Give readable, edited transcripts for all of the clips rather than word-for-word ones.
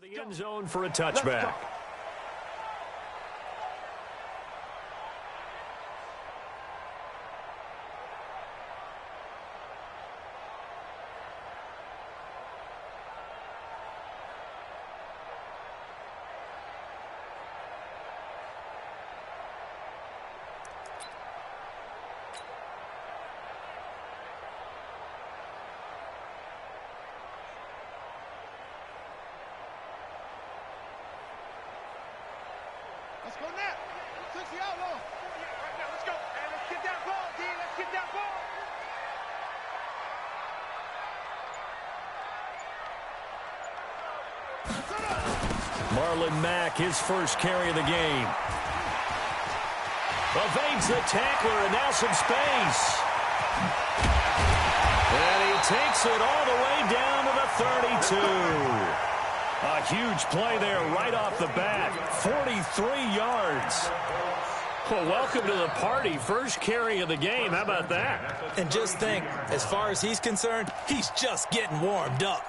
The end zone for a touchback. Let's go now. 60 outlaw. Right now, let's go. And let's get that ball, D. Let's get that ball. Marlon Mack, his first carry of the game. Evades the tackler, and now some space. And he takes it all the way down to the 32. A huge play there right off the bat. 43 yards. Well, welcome to the party. First carry of the game. How about that? And just think, as far as he's concerned, he's just getting warmed up.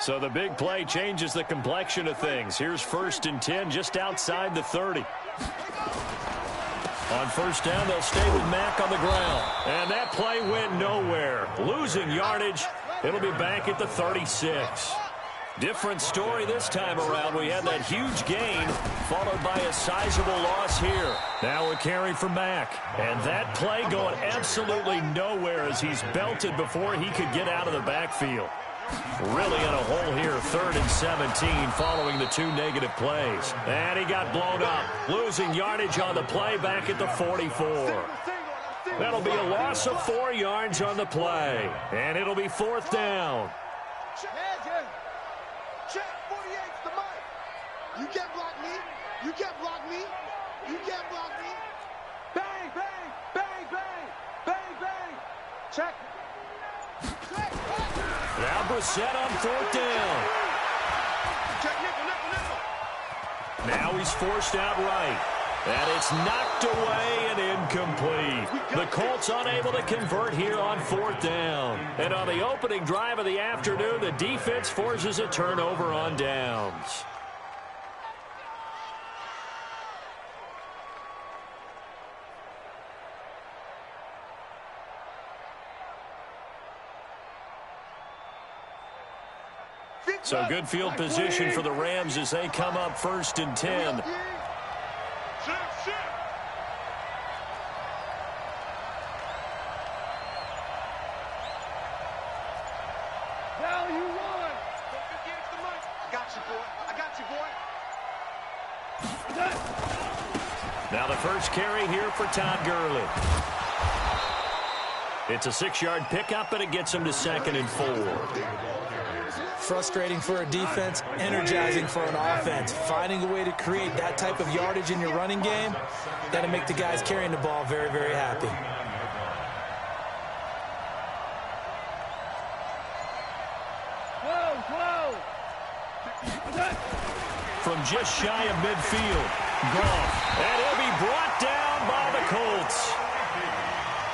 So the big play changes the complexion of things. Here's 1st and 10 just outside the 30. On first down, they'll stay with Mack on the ground. And that play went nowhere. Losing yardage. It'll be back at the 36. Different story this time around. We had that huge gain followed by a sizable loss here. Now a carry for Mack. And that play going absolutely nowhere as he's belted before he could get out of the backfield. Really in a hole here, 3rd and 17 following the 2 negative plays. And he got blown up. Losing yardage on the play back at the 44. That'll be a loss of 4 yards on the play. And it'll be 4th down. Check, 48's the mic. You can't block me. You can't block me. You can't block me. Bang, bang, bang, bang, bang, bang. Check. Now Brissett on 4th down. Check, nickel, nickel, nickel. Now he's forced out right. And it's knocked away and incomplete. The Colts unable to convert here on 4th down. And on the opening drive of the afternoon, the defense forces a turnover on downs. So good field position for the Rams as they come up 1st and 10. Now you won. I got you, boy. I got you, boy. Now the first carry here for Todd Gurley. It's a 6-yard pickup, and it gets him to 2nd and 4. Frustrating for a defense, energizing for an offense. Finding a way to create that type of yardage in your running game, that'll make the guys carrying the ball very, very happy. From just shy of midfield, Goff. And he'll be brought down by the Colts.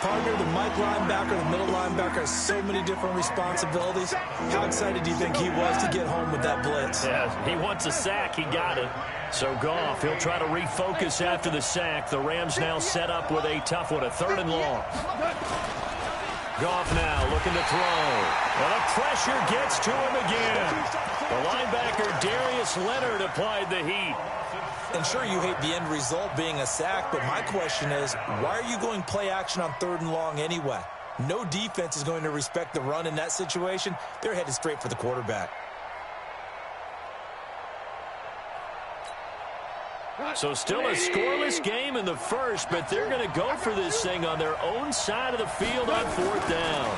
Partner, the Mike linebacker, the middle linebacker has so many different responsibilities. How excited do you think he was to get home with that blitz? Yeah, he wants a sack. He got it. So Goff, he'll try to refocus after the sack. The Rams now set up with a tough one, a 3rd and long. Goff now looking to throw. Well, the pressure gets to him again. The linebacker, Darius Leonard, applied the heat. And sure, you hate the end result being a sack, but my question is, why are you going play action on 3rd and long anyway? No defense is going to respect the run in that situation. They're headed straight for the quarterback. So still a scoreless game in the first, but they're going to go for this thing on their own side of the field on 4th down.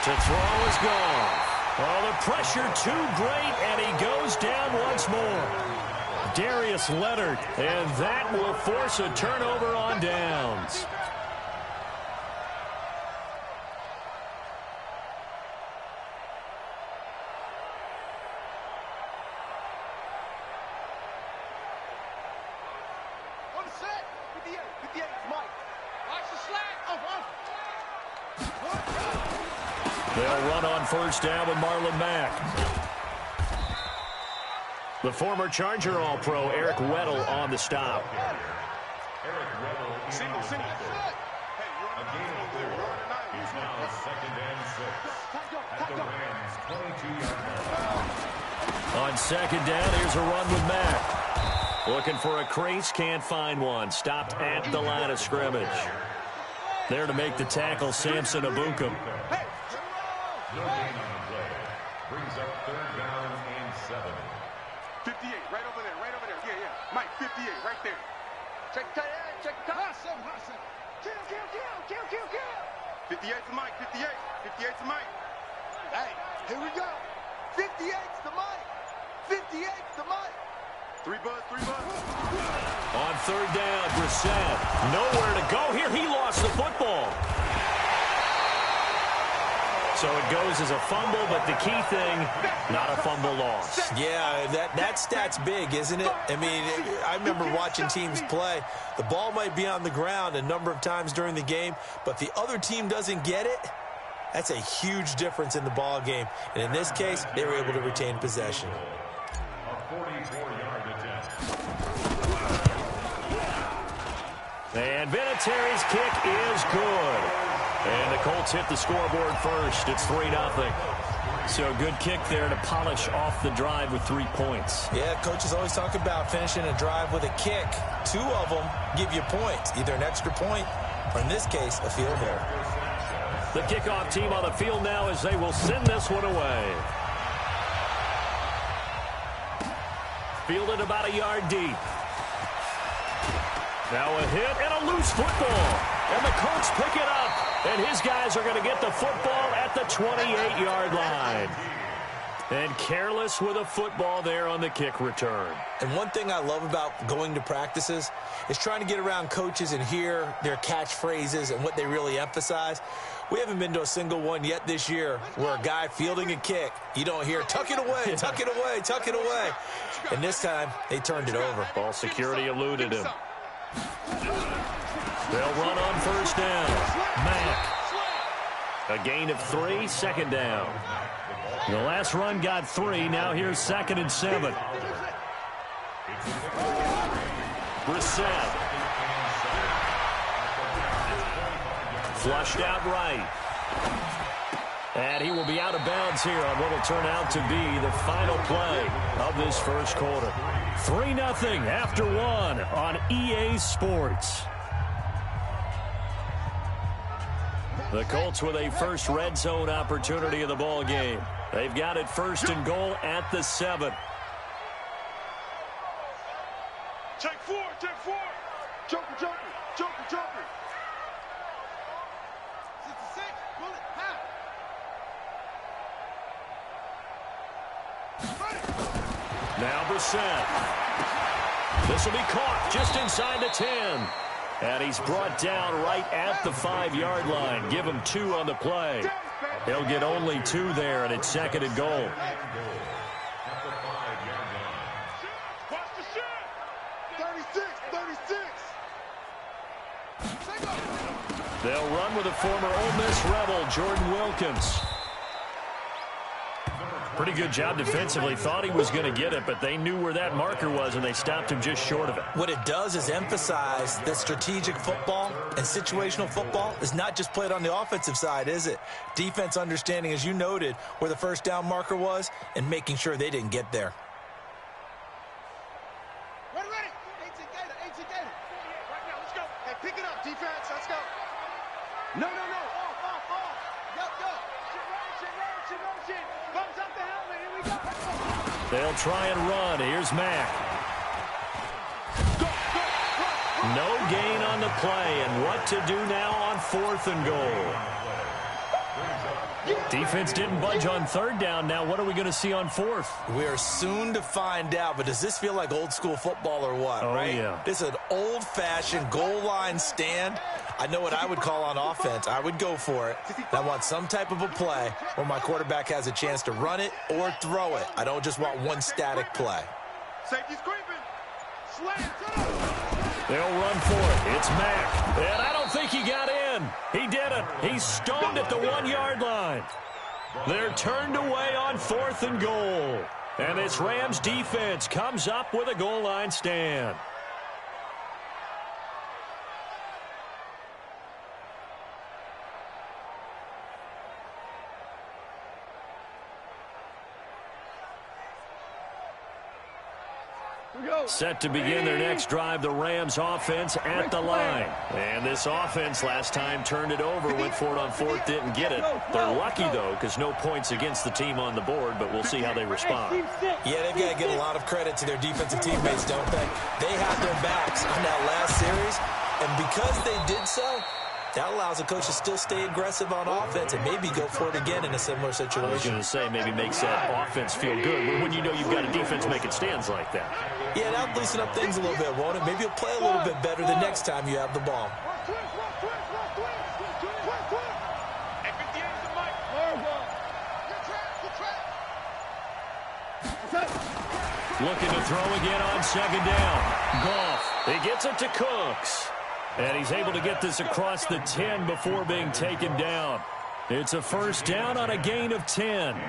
To throw is gone. Oh, the pressure too great, and he goes down once more. Darius Leonard, and that will force a turnover on downs. They'll run on first down with Marlon Mack. The former Charger All-Pro Eric Weddle on the stop. Single. He's now 2nd and 6 at the Rams' 22-yard line. On 2nd down, here's a run with Mack. Looking for a crease, can't find one. Stopped at the line of scrimmage. There to make the tackle, Samson Abukum. No gain on the play. Brings up 3rd down and 7. 58, right over there. Yeah. Mike, 58, right there. Check tight end, check tight end. Kill. 58 to Mike, 58 to Mike. Hey, here we go. 58's to Mike. 58's to Mike. 3 buzz. On 3rd down, Brissett. Nowhere to go here. He lost the football. So it goes as a fumble, but the key thing, not a fumble loss. Yeah, that stat's big, isn't it? I mean, I remember watching teams play. The ball might be on the ground a number of times during the game, but the other team doesn't get it. That's a huge difference in the ball game. And in this case, they were able to retain possession. A 44-yard attempt. And Vinatieri's kick is good. And the Colts hit the scoreboard first. It's 3-0. So a good kick there to polish off the drive with 3 points. Yeah, coaches always talk about finishing a drive with a kick. 2 of them give you points, either an extra point or, in this case, a field goal. The kickoff team on the field now as they will send this one away. Fielded about a yard deep. Now a hit and a loose football. And the Colts pick it up. And his guys are going to get the football at the 28-yard line. And careless with a football there on the kick return. And one thing I love about going to practices is trying to get around coaches and hear their catchphrases and what they really emphasize. We haven't been to a single one yet this year where a guy fielding a kick, you don't hear, tuck it away, tuck it away, tuck it away. And this time, they turned it over. Ball security eluded him. They'll run on first down. Mack. A gain of 3, 2nd down. The last run got 3. Now here's 2nd and 7. Brissett. Flushed out right. And he will be out of bounds here on what will turn out to be the final play of this first quarter. 3-0 after 1 on EA Sports. The Colts with a first red zone opportunity of the ball game. They've got it 1st and goal at the 7. Take 4. Joker. 66, bullet, half. Now Brissett. This will be caught just inside the 10. And he's brought down right at the 5-yard line. Give him 2 on the play. He'll get only 2 there, and it's 2nd and goal. Watch the shot. 36. They'll run with a former Ole Miss Rebel, Jordan Wilkins. Pretty good job defensively. Thought he was going to get it, but they knew where that marker was, and they stopped him just short of it. What it does is emphasize that strategic football and situational football is not just played on the offensive side, is it? Defense understanding, as you noted, where the first down marker was and making sure they didn't get there. Ready. 18 Gator. Right now, let's go. Hey, pick it up, defense. Let's go. No. Off. Shit motion. Bumps up the helmet. Here we go. They'll try and run. Here's Mack. No gain on the play, and what to do now on 4th and goal. Defense didn't budge on 3rd down. Now what are we going to see on 4th? We are soon to find out, but does this feel like old school football or what, right? Yeah. This is an old-fashioned goal line stand. I know what I would call on offense. I would go for it. I want some type of a play where my quarterback has a chance to run it or throw it. I don't just want one static play. Safety's creeping. Slant. They'll run for it. It's Mack. And I don't think he got in. He didn't. He's stoned at the 1-yard line. They're turned away on 4th and goal. And this Rams defense comes up with a goal line stand. Set to begin their next drive, the Rams offense at the line. And this offense last time turned it over, went for it on 4th, didn't get it. They're lucky, though, because no points against the team on the board, but we'll see how they respond. Yeah, they've got to get a lot of credit to their defensive teammates, don't they? They had their backs on that last series, and because they did so, that allows the coach to still stay aggressive on offense and maybe go for it again in a similar situation. I was going to say maybe makes that offense feel good, but when you know you've got a defense making stands like that. Yeah, that'll loosen up things a little bit, won't it? Maybe you'll play a little bit better the next time you have the ball. Looking to throw again on 2nd down. Goff, he gets it to Cooks. And he's able to get this across the 10 before being taken down. It's a 1st down on a gain of 10.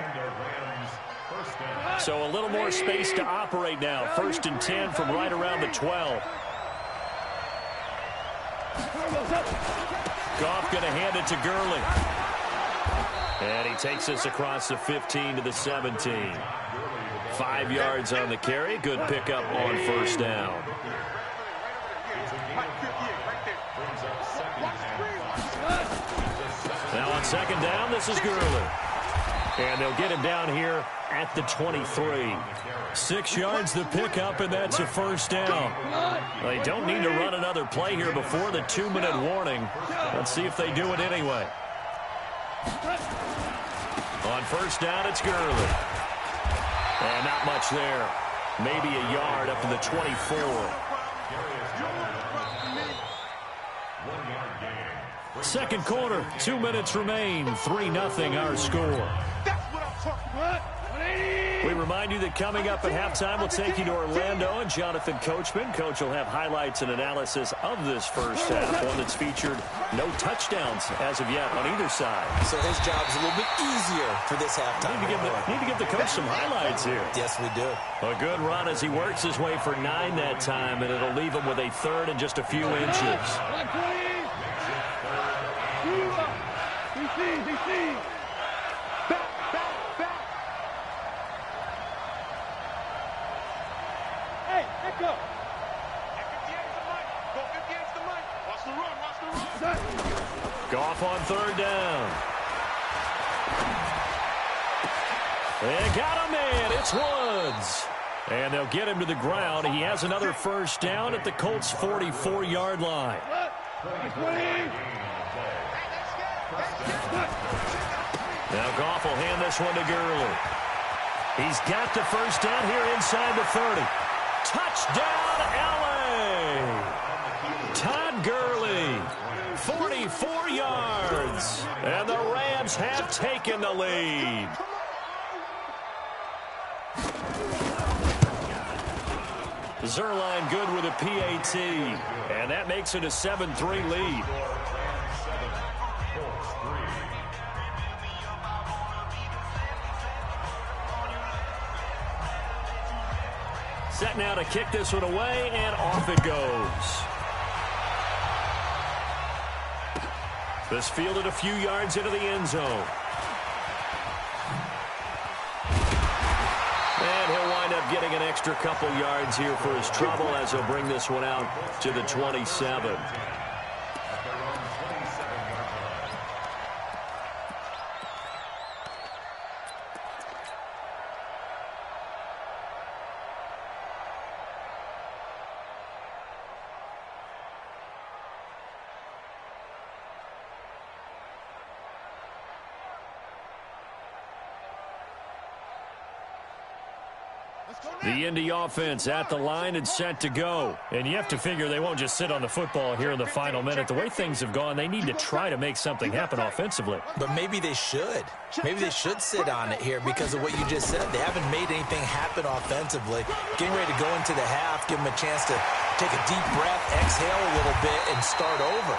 So a little more space to operate now. 1st and 10 from right around the 12. Goff going to hand it to Gurley. And he takes this across the 15 to the 17. 5 yards on the carry. Good pickup on 1st down. Now on 2nd down, this is Gurley. And they'll get him down here at the 23. 6 yards the pickup, and that's a 1st down. They don't need to run another play here before the 2-minute warning. Let's see if they do it anyway. On 1st down, it's Gurley. And not much there. Maybe a yard up to the 24. Second quarter, 2 minutes remain. 3-0 our score. We remind you that coming up at halftime, we'll take you to Orlando and Jonathan Coachman. Coach will have highlights and analysis of this first half, one that's featured no touchdowns as of yet on either side. So his job is a little bit easier for this halftime. Need to give the coach some highlights here. Yes, we do. A good run as he works his way for 9 that time, and it'll leave him with a 3rd and just a few inches. Goff on 3rd down. They got a man. It's Woods. And they'll get him to the ground. He has another 1st down at the Colts' 44-yard line. Now Goff will hand this one to Gurley. He's got the 1st down here inside the 30. Touchdown, LA! Todd Gurley, 44 yards. And the Rams have taken the lead. Zerline good with a PAT. And that makes it a 7-3 lead. Set now to kick this one away, and off it goes. This fielded a few yards into the end zone. And he'll wind up getting an extra couple yards here for his trouble as he'll bring this one out to the 27. The Indy offense at the line and set to go. And you have to figure they won't just sit on the football here in the final minute. The way things have gone, they need to try to make something happen offensively. But maybe they should. Maybe they should sit on it here because of what you just said. They haven't made anything happen offensively. Getting ready to go into the half, give them a chance to take a deep breath, exhale a little bit, and start over.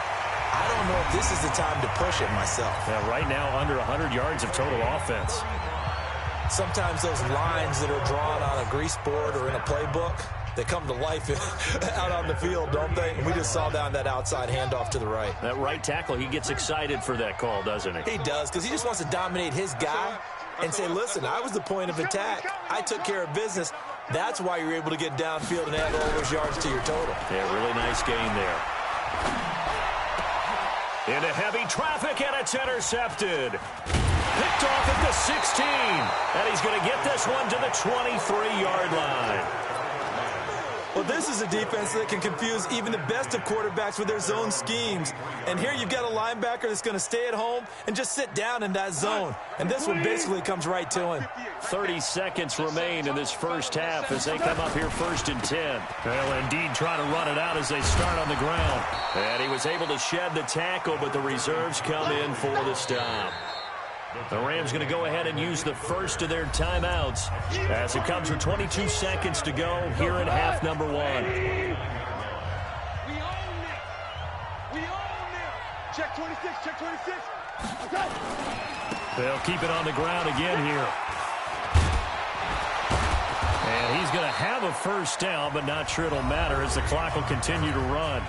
I don't know if this is the time to push it myself. Yeah, right now, under 100 yards of total offense. Sometimes those lines that are drawn on a grease board or in a playbook, they come to life out on the field, don't they? And we just saw down that outside handoff to the right. That right tackle, he gets excited for that call, doesn't he? He does, because he just wants to dominate his guy and say, listen, I was the point of attack. I took care of business. That's why you're able to get downfield and add all those yards to your total. Yeah, really nice gain there. Into heavy traffic, and it's intercepted. Picked off at the 16. And he's going to get this one to the 23-yard line. Well, this is a defense that can confuse even the best of quarterbacks with their zone schemes. And here you've got a linebacker that's going to stay at home and just sit down in that zone. And this one basically comes right to him. 30 seconds remain in this first half as they come up here 1st and 10. They'll indeed try to run it out as they start on the ground. And he was able to shed the tackle, but the reserves come in for the stop. The Rams going to go ahead and use the first of their timeouts as it comes with 22 seconds to go here in half number 1. We own it. We own it. Check 26. Check 26. Okay. They'll keep it on the ground again here. And he's going to have a first down, but not sure it'll matter as the clock will continue to run.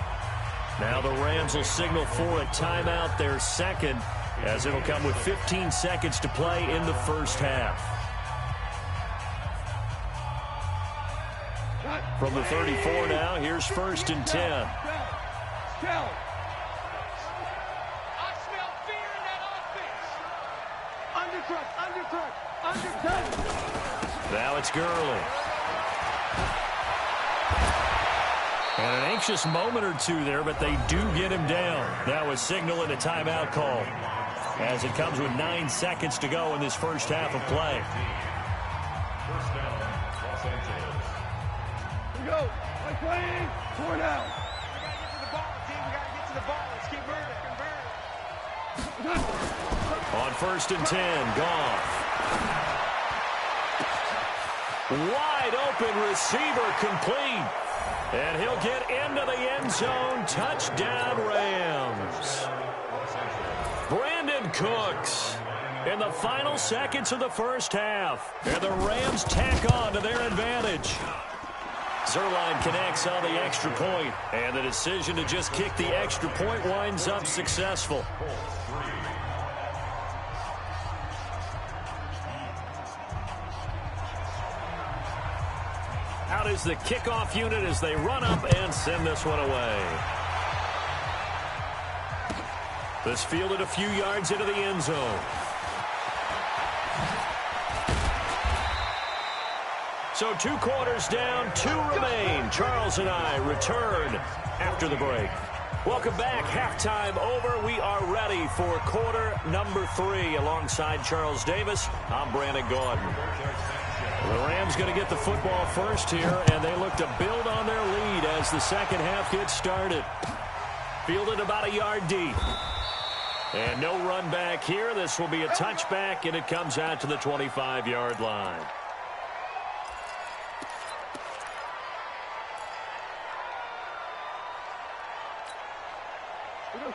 Now the Rams will signal for a timeout, their second, as it'll come with 15 seconds to play in the first half. From the 34 now, here's 1st and 10. I smell fear in that offense. Undercut. Now it's Gurley. And an anxious moment or two there, but they do get him down. That was signaling a timeout call, as it comes with 9 seconds to go in this first half of play. First down, Los Angeles. Here we go. Play playing. 4 down. We got to get to the ball, team. We got to get to the ball. Let's keep moving. On 1st and 10, Goff. Wide open receiver complete. And he'll get into the end zone. Touchdown, Rams. Brandon Cooks in the final seconds of the first half. And the Rams tack on to their advantage. Zerline connects on the extra point. And the decision to just kick the extra point winds up successful. Out is the kickoff unit as they run up and send this one away. This fielded a few yards into the end zone. So 2 quarters down, 2 remain. Charles and I return after the break. Welcome back. Halftime over. We are ready for quarter number 3. Alongside Charles Davis, I'm Brandon Gordon. The Rams going to get the football first here, and they look to build on their lead as the second half gets started. Fielded about a yard deep. And no run back here. This will be a touchback, and it comes out to the 25-yard line.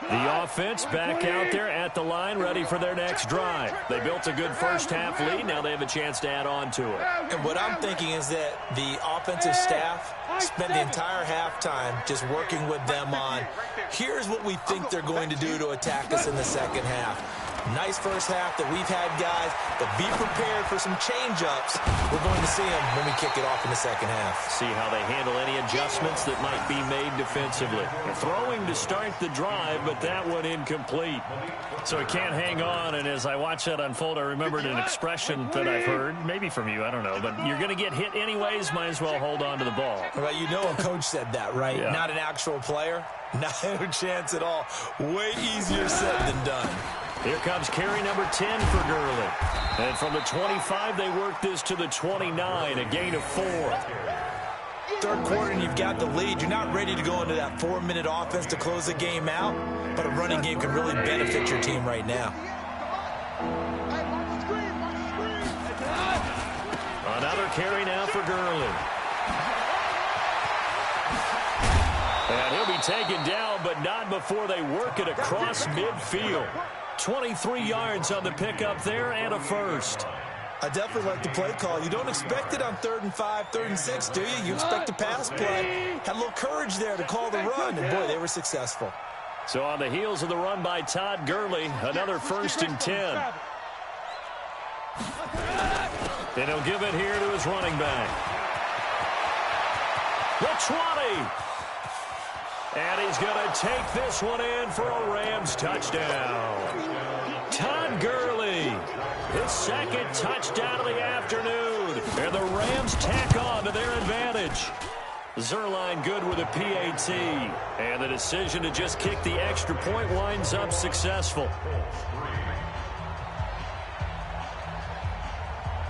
The offense back out there at the line, ready for their next drive. They built a good first half lead. Now they have a chance to add on to it. And what I'm thinking is that the offensive staff spent the entire halftime just working with them on, here's what we think they're going to do to attack us in the second half. Nice first half that we've had, guys, but be prepared for some change-ups. We're going to see them when we kick it off in the second half. See how they handle any adjustments that might be made defensively. Throwing to start the drive, but that one incomplete. So it can't hang on, and as I watch that unfold, I remembered an expression that I've heard, maybe from you, I don't know, but you're going to get hit anyways, might as well hold on to the ball. Well, you know a coach said that, right? Yeah. Not an actual player. Not a chance at all. Way easier said than done. Here comes carry number 10 for Gurley. And from the 25, they work this to the 29, a gain of 4. Third quarter, and you've got the lead. You're not ready to go into that 4-minute offense to close the game out, but a running game can really benefit your team right now. Another carry now for Gurley. And he'll be taken down, but not before they work it across midfield. 23 yards on the pickup there and a first. I definitely like the play call. You don't expect it on 3rd and 5, 3rd and 6, do you? You expect a pass play. Had a little courage there to call the run, and boy, they were successful. So on the heels of the run by Todd Gurley, another 1st and 10. And he'll give it here to his running back. The 20. And he's going to take this one in for a Rams touchdown. Todd Gurley, his 2nd touchdown of the afternoon. And the Rams tack on to their advantage. Zerline good with a PAT. And the decision to just kick the extra point winds up successful.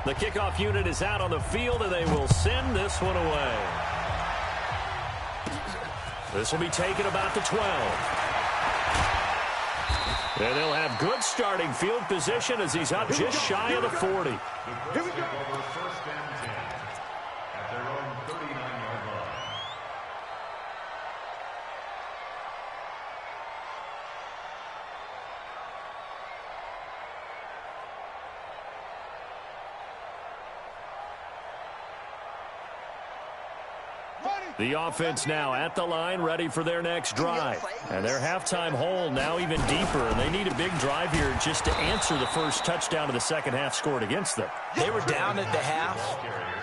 The kickoff unit is out on the field, and they will send this one away. This will be taken about the 12. And they'll have good starting field position as he's up just shy of the 40. Here we go. 1st and 10 at their own 39-yard line. The offense now at the line, ready for their next drive. And their halftime hole now even deeper, and they need a big drive here just to answer the first touchdown of the second half scored against them. They were down at the half.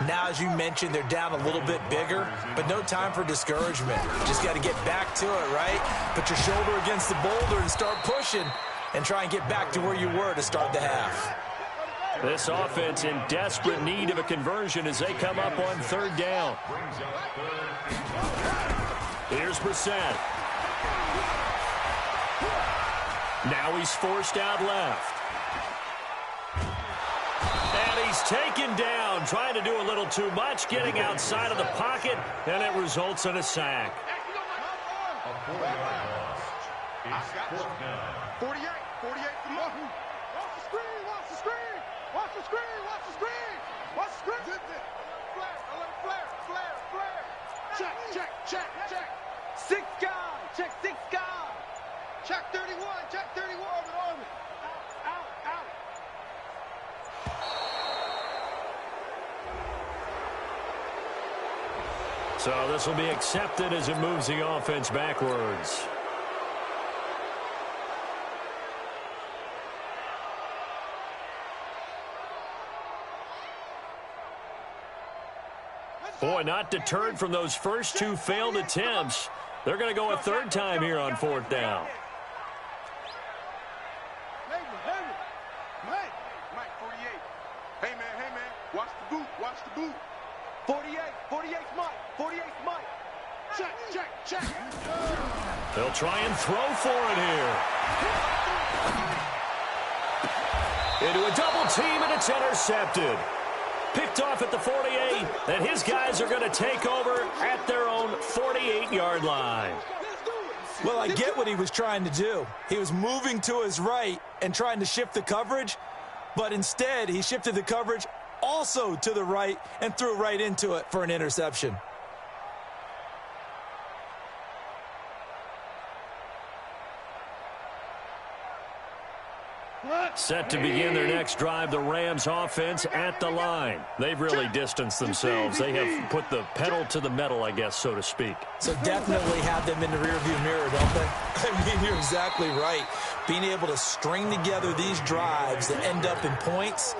Now, as you mentioned, they're down a little bit bigger, but no time for discouragement. Just got to get back to it, right? Put your shoulder against the boulder and start pushing and try and get back to where you were to start the half. This offense in desperate need of a conversion as they come up on 3rd down. Here's Brissett. Now he's forced out left. And he's taken down, trying to do a little too much, getting outside of the pocket, and it results in a sack. A 4-yard loss. It's 4th down. 48 for Martin. Watch the screen, watch the screen. Watch the screen, watch the screen. Watch the screen. Flare. Check. 6 guys. Check 6 guys. Check 31. Army. Out. So this will be accepted as it moves the offense backwards. Boy, not deterred from those first 2 failed attempts. They're going to go a 3rd time here on 4th down. Mike, 48. Hey, man. Watch the boot. 48's Mike. Check. They'll try and throw for it here. Into a double team, and it's intercepted. Picked off at the 48, and his guys are going to take over at their own 48-yard line. Well, I get what he was trying to do. He was moving to his right and trying to shift the coverage, but instead he shifted the coverage also to the right and threw right into it for an interception. Set to begin their next drive, the Rams offense at the line. They've really distanced themselves. They have put the pedal to the metal, I guess, so to speak. So definitely have them in the rearview mirror, don't they? I mean, you're exactly right. Being able to string together these drives that end up in points,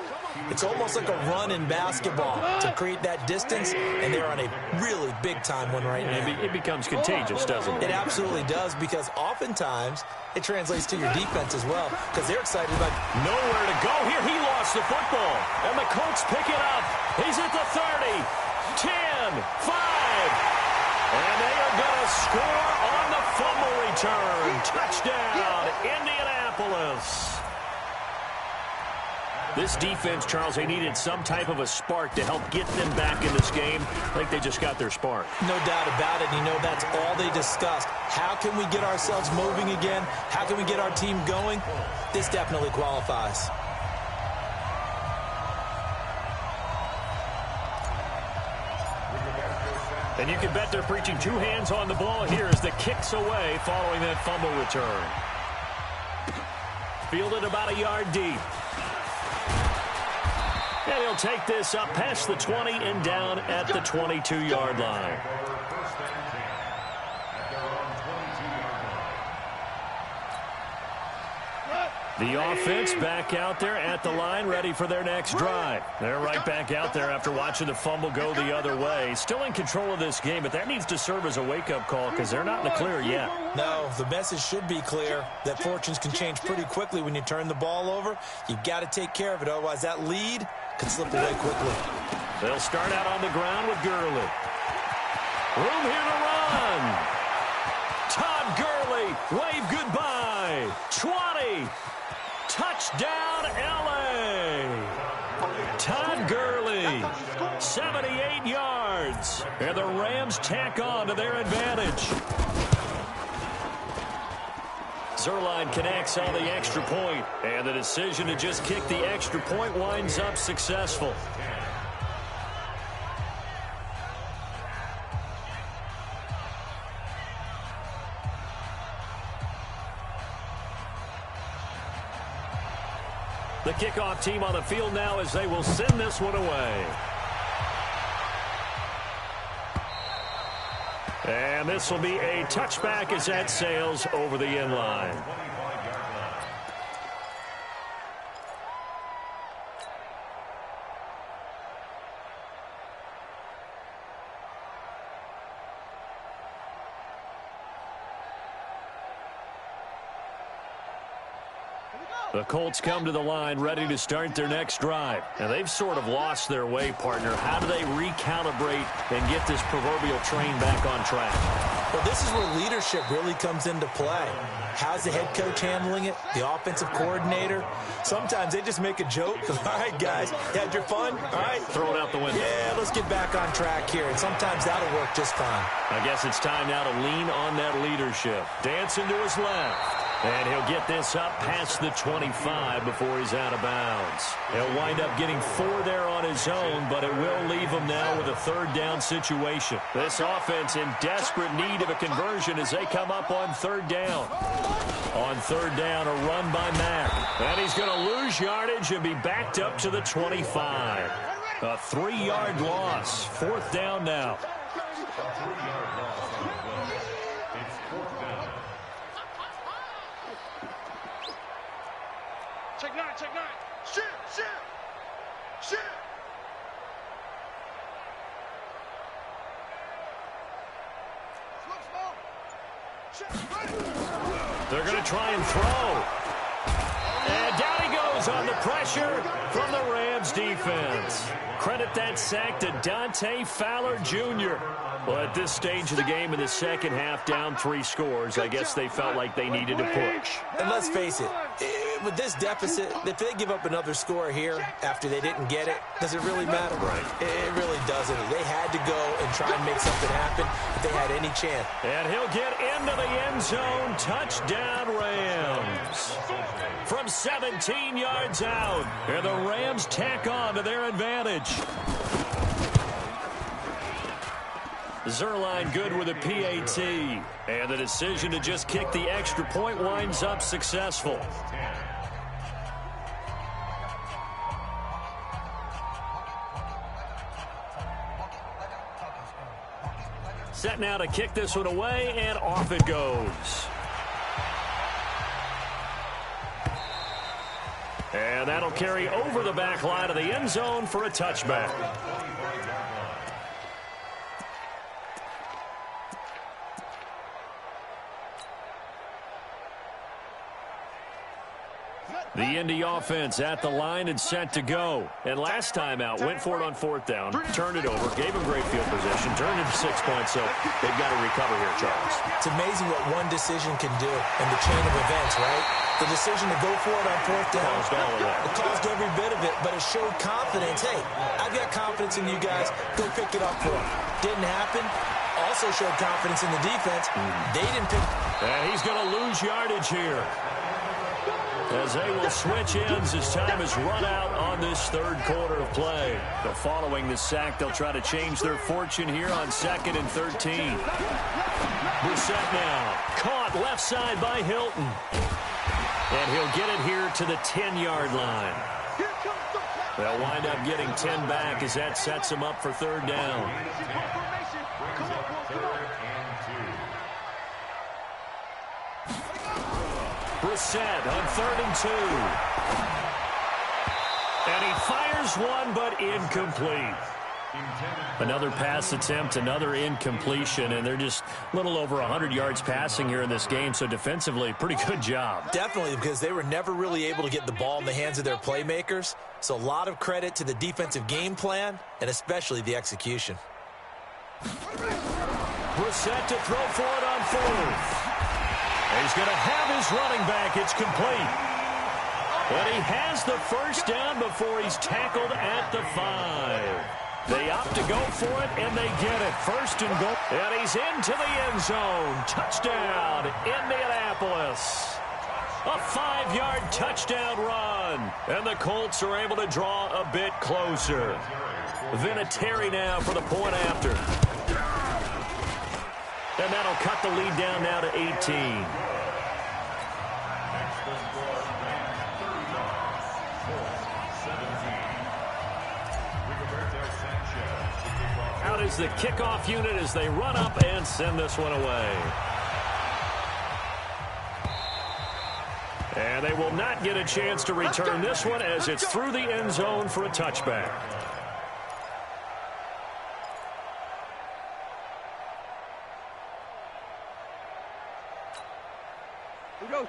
it's almost like a run in basketball to create that distance, and they're on a really big-time one right now. It becomes contagious, doesn't it? It absolutely does, because oftentimes it translates to your defense as well, because they're excited about nowhere to go here. He lost the football, and the Colts pick it up. He's at the 30, 10, 5, and they are going to score on the fumble return. Touchdown, Indianapolis. This defense, Charles, they needed some type of a spark to help get them back in this game. I think they just got their spark. No doubt about it. You know, that's all they discussed. How can we get ourselves moving again? How can we get our team going? This definitely qualifies. And you can bet they're preaching two hands on the ball here as the kick's away following that fumble return. Fielded about a yard deep. And he'll take this up past the 20 and down at the 22-yard line. The offense back out there at the line, ready for their next drive. They're right back out there after watching the fumble go the other way. Still in control of this game, but that needs to serve as a wake-up call because they're not in the clear yet. No, the message should be clear that fortunes can change pretty quickly when you turn the ball over. You've got to take care of it, otherwise that lead could slip away quickly. They'll start out on the ground with Gurley. Room here to run. Todd Gurley, wave goodbye. 20. Touchdown, L.A. Todd Gurley, 78 yards. And the Rams tack on to their advantage. Zerline connects on the extra point, and the decision to just kick the extra point winds up successful. The kickoff team on the field now as they will send this one away. And this will be a touchback as that sails over the end line. The Colts come to the line ready to start their next drive. And they've sort of lost their way, partner. How do they recalibrate and get this proverbial train back on track? Well, this is where leadership really comes into play. How's the head coach handling it? The offensive coordinator? Sometimes they just make a joke. All right, guys, you had your fun? All right. Throw it out the window. Yeah, let's get back on track here. And sometimes that'll work just fine. I guess it's time now to lean on that leadership. Dancing to his left. And he'll get this up past the 25 before he's out of bounds. He'll wind up getting 4 there on his own, but it will leave him now with a third down situation. This offense in desperate need of a conversion as they come up on third down. On third down, a run by Mack. And he's going to lose yardage and be backed up to the 25. A 3-yard loss. Fourth down now. Check nine. Shoot. They're going to try and throw. And down he goes on the pressure from the Rams defense. Credit that sack to Dante Fowler Jr. Well, at this stage of the game in the second half, down 3 scores, I guess they felt like they needed to push. And let's face it, with this deficit, if they give up another score here after they didn't get it, does it really matter? Right. It really doesn't. They had to go and try and make something happen if they had any chance. And he'll get into the end zone. Touchdown, Rams. From 17 yards out. And the Rams tack on to their advantage. Zerline good with a PAT. And the decision to just kick the extra point winds up successful. Set now to kick this one away, and off it goes. And that'll carry over the back line of the end zone for a touchback. The Indy offense at the line and set to go. And last time out, went for it on fourth down, turned it over, gave him great field position, turned it 6 points, so they've got to recover here, Charles. It's amazing what one decision can do in the chain of events, right? The decision to go for it on fourth down. Caused all of that. It caused every bit of it, but it showed confidence. Hey, I've got confidence in you guys. Go pick it up for them. Didn't happen. Also showed confidence in the defense. They didn't pick. And he's going to lose yardage here. as they will switch ends as time has run out on this third quarter of play. So following the sack, they'll try to change their fortune here on 2nd and 13. Brissett now, caught left side by Hilton. And he'll get it here to the 10-yard line. They'll wind up getting 10 back as that sets them up for third down. Brissett on 3rd and 2. And he fires one, but incomplete. Another pass attempt, another incompletion, and they're just a little over 100 yards passing here in this game, so defensively, pretty good job. Definitely, because they were never really able to get the ball in the hands of their playmakers, so a lot of credit to the defensive game plan, and especially the execution. Brissett to throw for it on 4th. He's going to have his running back. It's complete. But he has the first down before he's tackled at the 5. They opt to go for it, and they get it. 1st and goal. And he's into the end zone. Touchdown, Indianapolis. A 5-yard touchdown run. And the Colts are able to draw a bit closer. Vinatieri now for the point after. And that'll cut the lead down now to 18. Out is the kickoff unit as they run up and send this one away. And they will not get a chance to return this one as it's through the end zone for a touchback.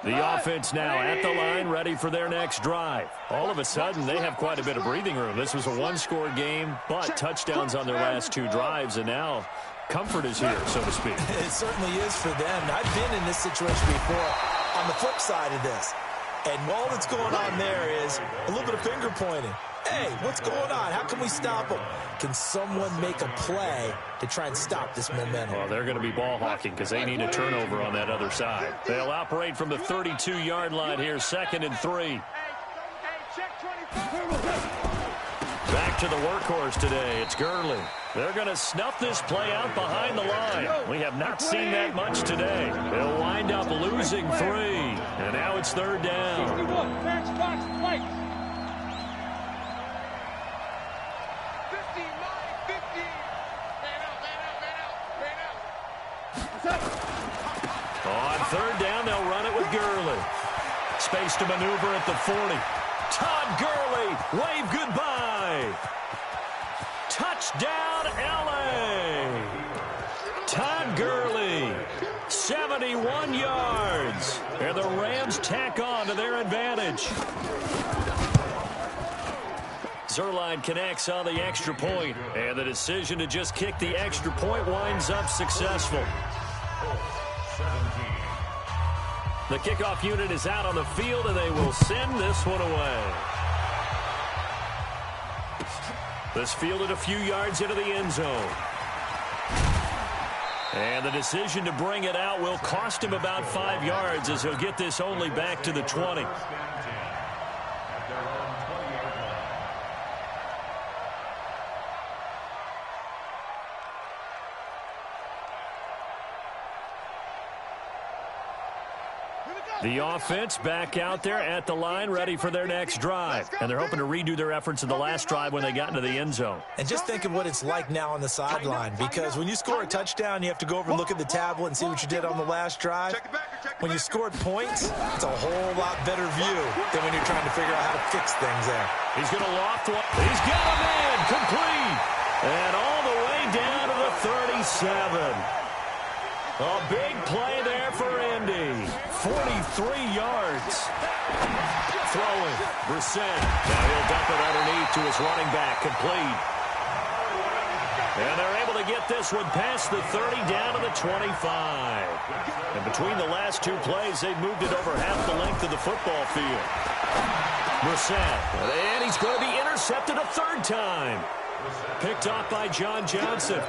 The offense now at the line, ready for their next drive. All of a sudden, they have quite a bit of breathing room. This was a one-score game, but touchdowns on their last 2 drives, and now comfort is here, so to speak. It certainly is for them. I've been in this situation before on the flip side of this. And all that's going on there is a little bit of finger pointing. Hey, what's going on? How can we stop them? Can someone make a play to try and stop this momentum? Well, they're going to be ball hawking because they need a turnover on that other side. They'll operate from the 32-yard line here, 2nd and 3. Back to the workhorse today. It's Gurley. They're going to snuff this play out behind the line. We have not seen that much today. They'll wind up losing 3. And now it's 3rd down. On 3rd down, they'll run it with Gurley. Space to maneuver at the 40. Todd Gurley, wave goodbye. Touchdown, L.A. Todd Gurley, 71 yards. And the Rams tack on to their advantage. Zerline connects on the extra point, and the decision to just kick the extra point winds up successful. The kickoff unit is out on the field, and they will send this one away. This fielded a few yards into the end zone. And the decision to bring it out will cost him about 5 yards as he'll get this only back to the 20. The offense back out there at the line, ready for their next drive. And they're hoping to redo their efforts in the last drive when they got into the end zone. And just think of what it's like now on the sideline, because when you score a touchdown, you have to go over and look at the tablet and see what you did on the last drive. When you scored points, it's a whole lot better view than when you're trying to figure out how to fix things there. He's going to loft one. He's got him in, complete. And all the way down to the 37. A big play there for Indy. 43 yards. Throwing. Brissett. Now he'll dump it underneath to his running back. Complete. And they're able to get this one past the 30 down to the 25. And between the last 2 plays, they've moved it over half the length of the football field. Brissett. And he's going to be intercepted a 3rd time. Picked off by John Johnson.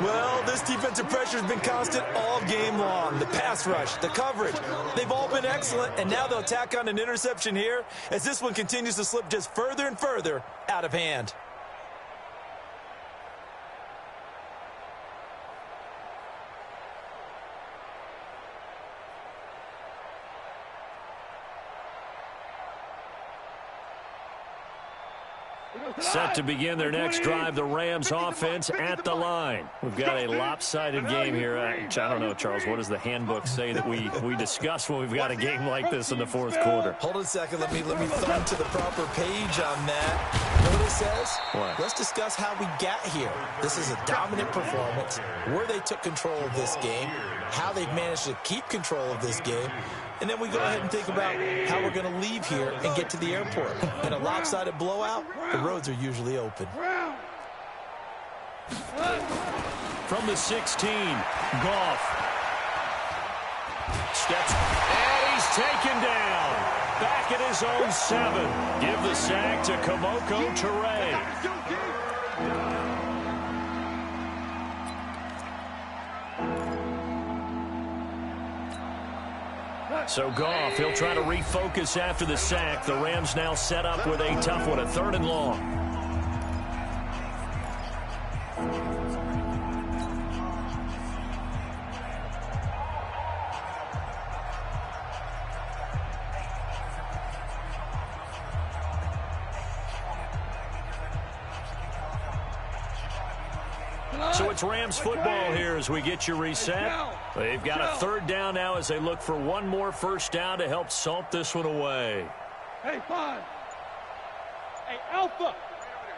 Well, this defensive pressure has been constant all game long. The pass rush, the coverage, they've all been excellent, and now they'll tack on an interception here as this one continues to slip just further and further out of hand. Set to begin their next drive, the Rams offense at the line. We've got a lopsided game here. I don't know, Charles, what does the handbook say that we discuss when we've got a game like this in the fourth quarter? Hold on a second. Let me thumb to the proper page on that. You know what it says? What? Let's discuss how we got here. This is a dominant performance, where they took control of this game, how they've managed to keep control of this game, and then we go ahead and think about how we're going to leave here and get to the airport. In a lopsided blowout, the roads are usually open. From the 16, Goff. Steps, and he's taken down. Back at his own 7. Give the sack to Kamoko Toure. So Goff, he'll try to refocus after the sack. The Rams now set up with a tough one, a 3rd and long. So it's Rams football here as we get you reset. They've got a 3rd down now as they look for one more first down to help salt this one away. Hey, 5. Hey, Alpha.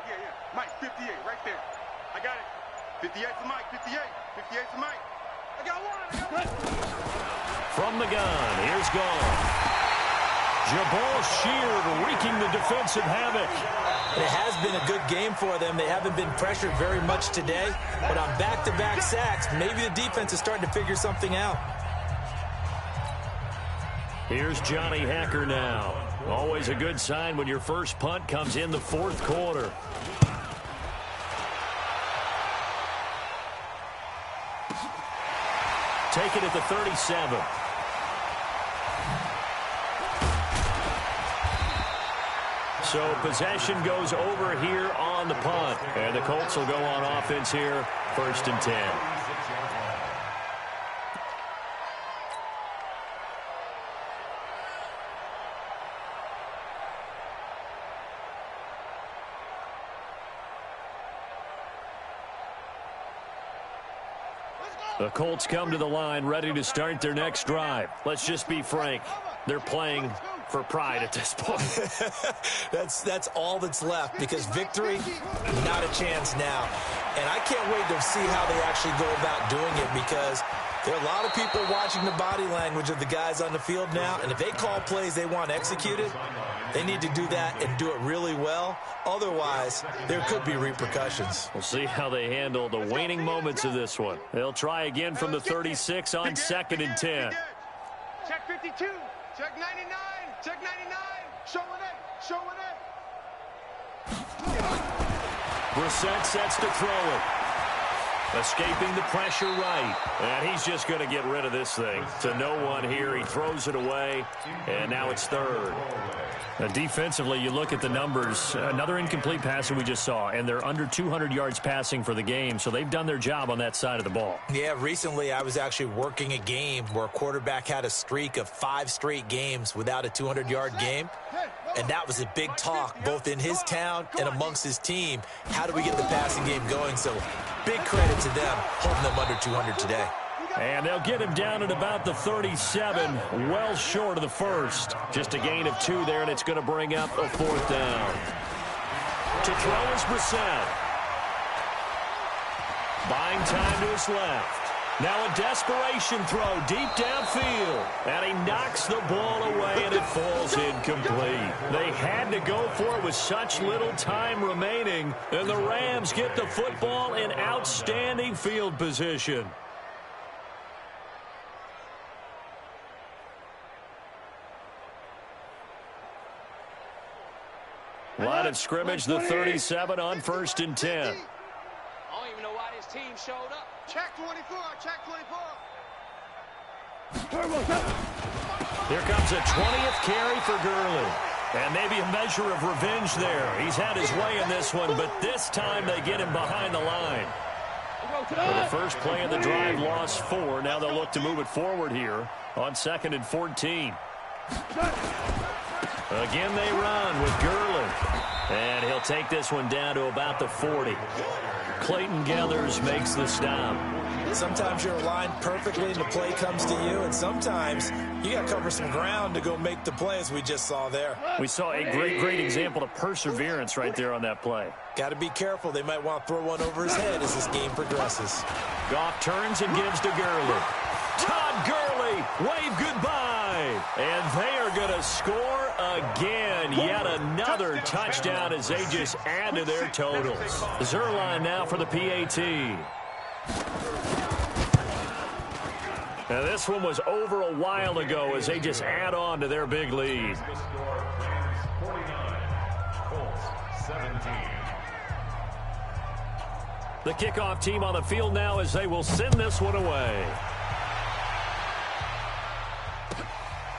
Yeah. Mike, 58, right there. I got it. 58 to Mike, 58. 58 to Mike. I got one. From the gun, here's Goff. Jabal Sheard wreaking the defensive havoc. It has been a good game for them. They haven't been pressured very much today, but on back-to-back sacks, maybe the defense is starting to figure something out. Here's Johnny Hacker now. Always a good sign when your first punt comes in the 4th quarter. Take it at the 37. So possession goes over here on the punt. And the Colts will go on offense here, 1st and 10. The Colts come to the line ready to start their next drive. Let's just be frank. They're playing for pride at this point. That's all that's left, because victory, not a chance now. And I can't wait to see how they actually go about doing it, because there are a lot of people watching the body language of the guys on the field now, and if they call plays they want executed, they need to do that and do it really well. Otherwise, there could be repercussions. We'll see how they handle the waning moments of this one. They'll try again from the 36 on 2nd and 10. Check 52. Check 99. Check 99. Showing it. Showing it. Brissett sets to throw it. Escaping the pressure right. And he's just going to get rid of this thing. To no one here. He throws it away. And now it's 3rd. Defensively, you look at the numbers. Another incomplete pass that we just saw. And they're under 200 yards passing for the game. So they've done their job on that side of the ball. Yeah, recently I was actually working a game where a quarterback had a streak of 5 straight games without a 200-yard game. And that was a big talk, both in his town and amongst his team. How do we get the passing game going? So big credit to them, holding them under 200 today. And they'll get him down at about the 37, well short of the 1st. Just a gain of 2 there, and it's going to bring up a 4th down. To throw is Brissett. Buying time to his left. Now a desperation throw deep downfield. And he knocks the ball away, and it falls incomplete. They had to go for it with such little time remaining. And the Rams get the football in outstanding field position. Line of scrimmage, the 37 on 1st and 10. I don't even know why his team showed up. Check 24, check 24. Here comes a 20th carry for Gurley. And maybe a measure of revenge there. He's had his way in this one, but this time they get him behind the line. For the first play of the drive, lost 4. Now they'll look to move it forward here on 2nd and 14. Again they run with Gurley. And he'll take this one down to about the 40. Clayton Geathers makes the stop. Sometimes you're aligned perfectly and the play comes to you, and sometimes you got to cover some ground to go make the play, as we just saw there. We saw a great example of perseverance right there on that play. Got to be careful. They might want to throw one over his head as this game progresses. Goff turns and gives to Gurley. Todd Gurley, wave goodbye. And they are going to score again. Yet another touchdown as they just add to their totals. Zerline now for the PAT. Now this one was over a while ago as they just add on to their big lead. The score, Rams 49, Colts 17. The kickoff team on the field now as they will send this one away.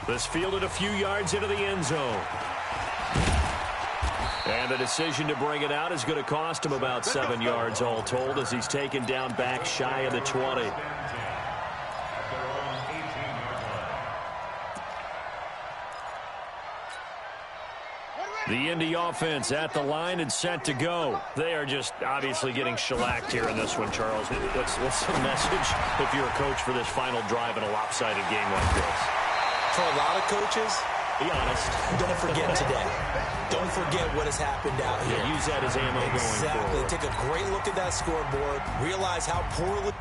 This fielded a few yards into the end zone. And the decision to bring it out is going to cost him about 7 yards all told as he's taken down back shy of the 20. The Indy offense at the line and set to go. They are just obviously getting shellacked here in this one, Charles. What's the message if you're a coach for this final drive in a lopsided game like this? For a lot of coaches, be honest. Don't forget today. Don't forget what has happened out here. Yeah, use that as ammo going forward. Exactly. Take a great look at that scoreboard. Realize how poorly